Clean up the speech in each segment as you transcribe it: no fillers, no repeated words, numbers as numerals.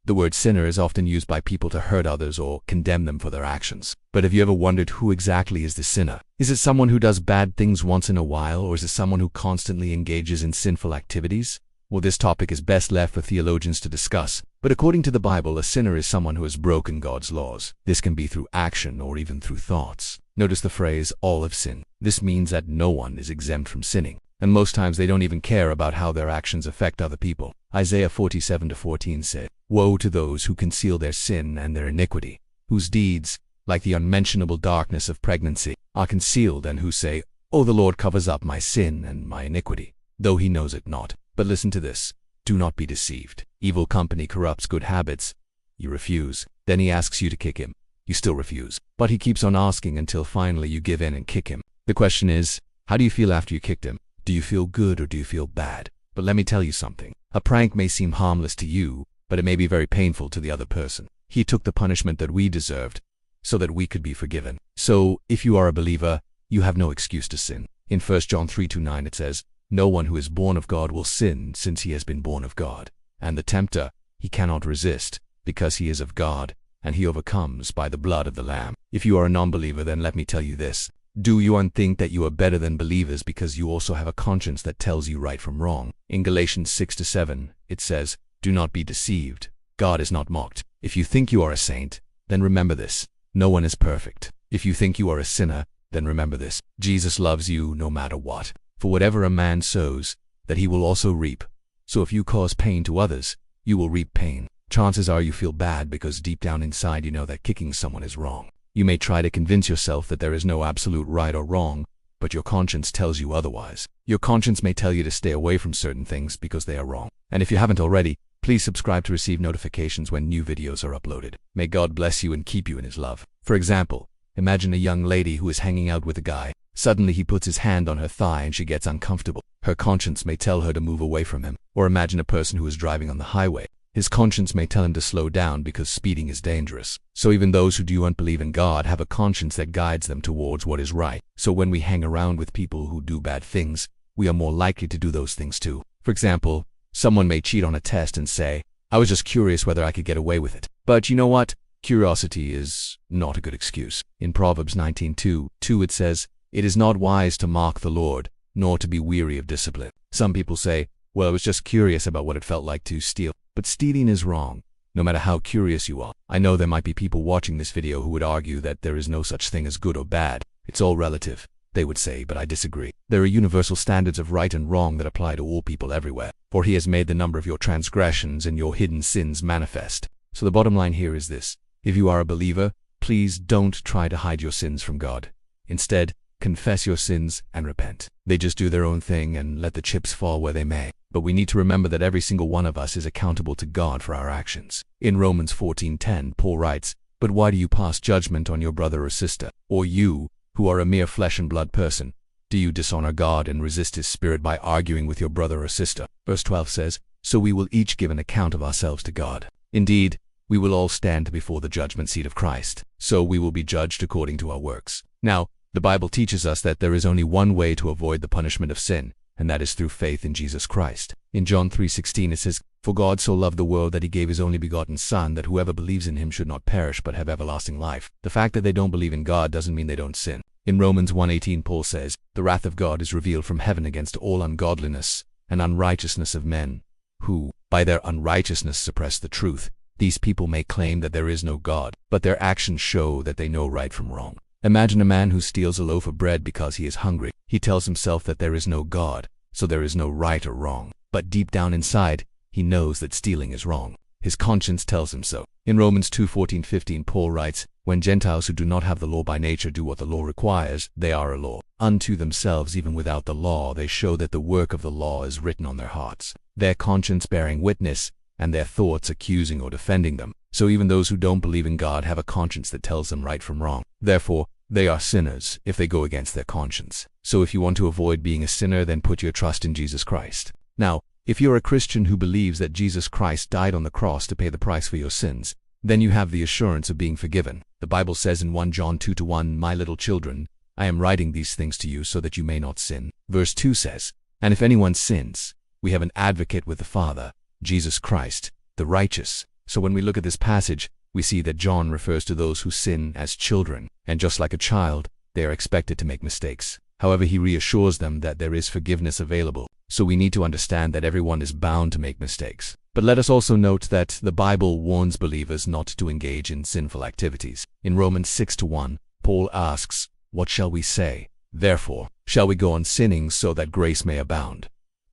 The word sinner is often used by people to hurt others or condemn them for their actions. But have you ever wondered who exactly is the sinner? Is it someone who does bad things once in a while, or is it someone who constantly engages in sinful activities? Well, this topic is best left for theologians to discuss, but according to the Bible, a sinner is someone who has broken God's laws. This can be through action or even through thoughts. Notice the phrase, all have sinned. This means that no one is exempt from sinning, and most times they don't even care about how their actions affect other people. Isaiah 47:14 said, "Woe to those who conceal their sin and their iniquity, whose deeds, like the unmentionable darkness of pregnancy, are concealed, and who say, Oh, the Lord covers up my sin and my iniquity, though he knows it not." But listen to this. Do not be deceived. Evil company corrupts good habits. You refuse. Then he asks you to kick him. You still refuse. But he keeps on asking until finally you give in and kick him. The question is, how do you feel after you kicked him? Do you feel good or do you feel bad? But let me tell you something. A prank may seem harmless to you, but it may be very painful to the other person. He took the punishment that we deserved so that we could be forgiven. So, if you are a believer, you have no excuse to sin. In 1 John 3:29 it says, "No one who is born of God will sin, since he has been born of God. And the tempter, he cannot resist, because he is of God, and he overcomes by the blood of the Lamb." If you are a non-believer, then let me tell you this. Do you think that you are better than believers because you also have a conscience that tells you right from wrong? In Galatians 6:7, it says, "Do not be deceived. God is not mocked." If you think you are a saint, then remember this. No one is perfect. If you think you are a sinner, then remember this. Jesus loves you no matter what. For whatever a man sows, that he will also reap. So if you cause pain to others, you will reap pain. Chances are you feel bad because deep down inside you know that kicking someone is wrong. You may try to convince yourself that there is no absolute right or wrong, but your conscience tells you otherwise. Your conscience may tell you to stay away from certain things because they are wrong. And if you haven't already, please subscribe to receive notifications when new videos are uploaded. May God bless you and keep you in His love. For example, imagine a young lady who is hanging out with a guy. Suddenly he puts his hand on her thigh and she gets uncomfortable. Her conscience may tell her to move away from him. Or imagine a person who is driving on the highway. His conscience may tell him to slow down because speeding is dangerous. So even those who do not believe in God have a conscience that guides them towards what is right. So when we hang around with people who do bad things, we are more likely to do those things too. For example, someone may cheat on a test and say, "I was just curious whether I could get away with it." But you know what? Curiosity is not a good excuse. In Proverbs 19:2 it says, "It is not wise to mock the Lord, nor to be weary of discipline." Some people say, "Well, I was just curious about what it felt like to steal." But stealing is wrong, no matter how curious you are. I know there might be people watching this video who would argue that there is no such thing as good or bad. It's all relative, they would say, but I disagree. There are universal standards of right and wrong that apply to all people everywhere. For He has made the number of your transgressions and your hidden sins manifest. So the bottom line here is this. If you are a believer, please don't try to hide your sins from God. Instead, confess your sins and repent. They just do their own thing and let the chips fall where they may. But we need to remember that every single one of us is accountable to God for our actions. In Romans 14:10, Paul writes, "But why do you pass judgment on your brother or sister? Or you, who are a mere flesh and blood person, do you dishonor God and resist His Spirit by arguing with your brother or sister?" Verse 12 says, "So we will each give an account of ourselves to God." Indeed, we will all stand before the judgment seat of Christ. So we will be judged according to our works. Now, the Bible teaches us that there is only one way to avoid the punishment of sin, and that is through faith in Jesus Christ. In John 3:16 it says, "For God so loved the world that He gave His only begotten Son, that whoever believes in Him should not perish but have everlasting life." The fact that they don't believe in God doesn't mean they don't sin. In Romans 1:18 Paul says, "The wrath of God is revealed from heaven against all ungodliness and unrighteousness of men, who, by their unrighteousness, suppress the truth. These people may claim that there is no God, but their actions show that they know right from wrong." Imagine a man who steals a loaf of bread because he is hungry. He tells himself that there is no God, so there is no right or wrong. But deep down inside, he knows that stealing is wrong. His conscience tells him so. In Romans 2:14-15 Paul writes, "When Gentiles who do not have the law by nature do what the law requires, they are a law unto themselves. Even without the law, they show that the work of the law is written on their hearts, their conscience bearing witness, and their thoughts accusing or defending them." So even those who don't believe in God have a conscience that tells them right from wrong. Therefore, they are sinners if they go against their conscience. So if you want to avoid being a sinner, then put your trust in Jesus Christ. Now, if you're a Christian who believes that Jesus Christ died on the cross to pay the price for your sins, then you have the assurance of being forgiven. The Bible says in 1 John 2:1, "My little children, I am writing these things to you so that you may not sin." Verse 2 says, "And if anyone sins, we have an advocate with the Father, Jesus Christ, the righteous." So when we look at this passage, we see that John refers to those who sin as children, and just like a child, they are expected to make mistakes. However, he reassures them that there is forgiveness available, so we need to understand that everyone is bound to make mistakes. But let us also note that the Bible warns believers not to engage in sinful activities. In Romans 6:1, Paul asks, "What shall we say? Therefore, shall we go on sinning so that grace may abound?"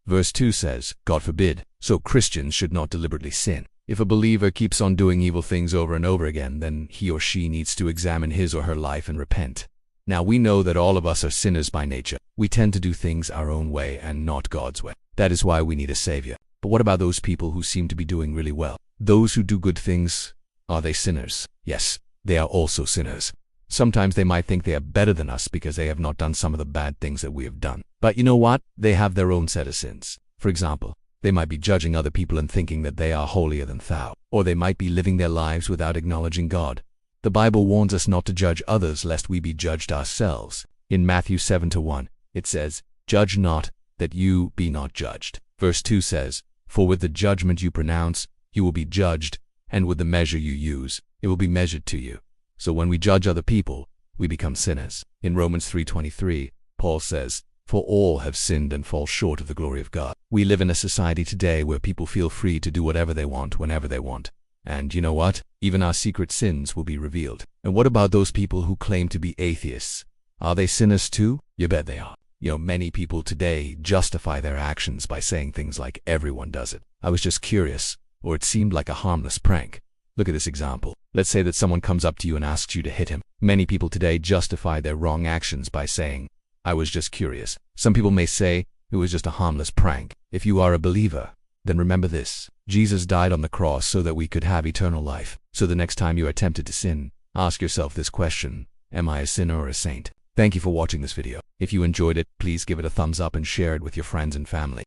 Verse 2 says, "God forbid." So Christians should not deliberately sin. If a believer keeps on doing evil things over and over again, then he or she needs to examine his or her life and repent. Now we know that all of us are sinners by nature. We tend to do things our own way and not God's way. That is why we need a Savior. But what about those people who seem to be doing really well? Those who do good things, are they sinners? Yes, they are also sinners. Sometimes they might think they are better than us because they have not done some of the bad things that we have done. But you know what? They have their own set of sins. For example, they might be judging other people and thinking that they are holier than thou. Or they might be living their lives without acknowledging God. The Bible warns us not to judge others lest we be judged ourselves. In Matthew 7:1, it says, "Judge not, that you be not judged." Verse 2 says, "For with the judgment you pronounce, you will be judged, and with the measure you use, it will be measured to you." So when we judge other people, we become sinners. In Romans 3:23, Paul says, "For all have sinned and fall short of the glory of God." We live in a society today where people feel free to do whatever they want, whenever they want. And you know what? Even our secret sins will be revealed. And what about those people who claim to be atheists? Are they sinners too? You bet they are. Many people today justify their actions by saying things like, "Everyone does it. I was just curious," or "It seemed like a harmless prank." Look at this example. Let's say that someone comes up to you and asks you to hit him. Many people today justify their wrong actions by saying, "I was just curious." Some people may say, "It was just a harmless prank." If you are a believer, then remember this. Jesus died on the cross so that we could have eternal life. So the next time you are tempted to sin, ask yourself this question: am I a sinner or a saint? Thank you for watching this video. If you enjoyed it, please give it a thumbs up and share it with your friends and family.